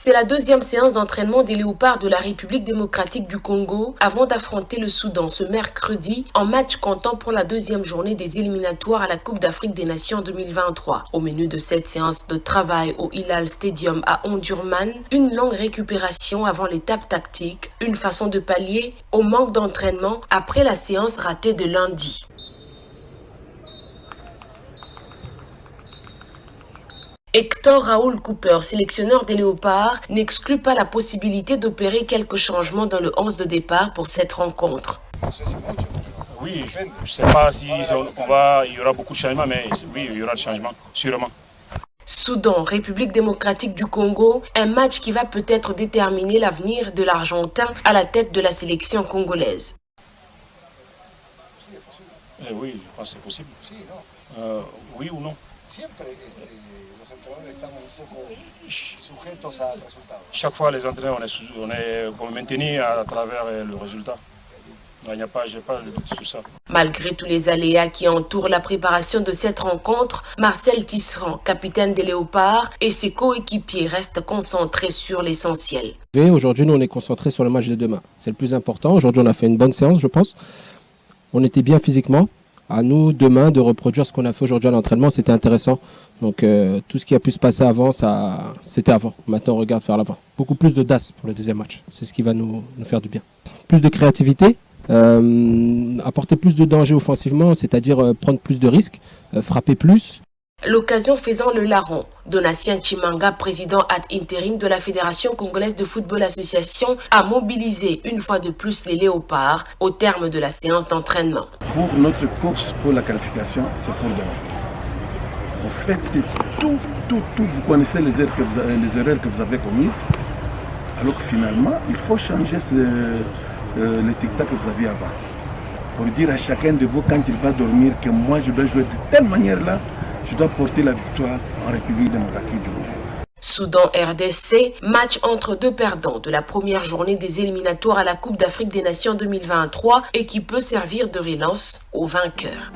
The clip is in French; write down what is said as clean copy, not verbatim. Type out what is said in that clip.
C'est la deuxième séance d'entraînement des Léopards de la République démocratique du Congo avant d'affronter le Soudan ce mercredi en match comptant pour la deuxième journée des éliminatoires à la Coupe d'Afrique des Nations 2023. Au menu de cette séance de travail au Hilal Stadium à Omdurman, une longue récupération avant l'étape tactique, une façon de pallier au manque d'entraînement après la séance ratée de lundi. Hector Raoul Cooper, sélectionneur des Léopards, n'exclut pas la possibilité d'opérer quelques changements dans le 11 de départ pour cette rencontre. Oui, je ne sais pas si il y aura beaucoup de changements, mais oui, il y aura des changements, sûrement. Soudan, République démocratique du Congo, un match qui va peut-être déterminer l'avenir de l'Argentin à la tête de la sélection congolaise. Oui, je pense que c'est possible. Oui ou non? Chaque fois, les entraîneurs, on est maintenus à travers le résultat. Je n'ai pas de doute sur ça. Malgré tous les aléas qui entourent la préparation de cette rencontre, Marcel Tisserand, capitaine des Léopards, et ses coéquipiers restent concentrés sur l'essentiel. Aujourd'hui, nous, on est concentrés sur le match de demain. C'est le plus important. Aujourd'hui, on a fait une bonne séance, je pense. On était bien physiquement. À nous, demain, de reproduire ce qu'on a fait aujourd'hui à l'entraînement, c'était intéressant. Donc, tout ce qui a pu se passer avant, c'était avant. Maintenant, on regarde vers l'avant. Beaucoup plus d'audace pour le deuxième match. C'est ce qui va nous faire du bien. Plus de créativité, apporter plus de danger offensivement, c'est-à-dire prendre plus de risques, frapper plus. L'occasion faisant le larron, Donatien Chimanga, président ad intérim de la Fédération congolaise de football association, a mobilisé une fois de plus les Léopards au terme de la séance d'entraînement. Pour notre course pour la qualification, c'est pour demain. Vous faites tout, vous connaissez les erreurs que vous avez commises, alors que finalement, il faut changer le tic-tac que vous aviez avant. Pour dire à chacun de vous, quand il va dormir, que moi je dois jouer de telle manière-là, je dois porter la victoire en République démocratique du Congo. Soudan-RDC, match entre deux perdants de la première journée des éliminatoires à la Coupe d'Afrique des Nations 2023 et qui peut servir de relance aux vainqueurs.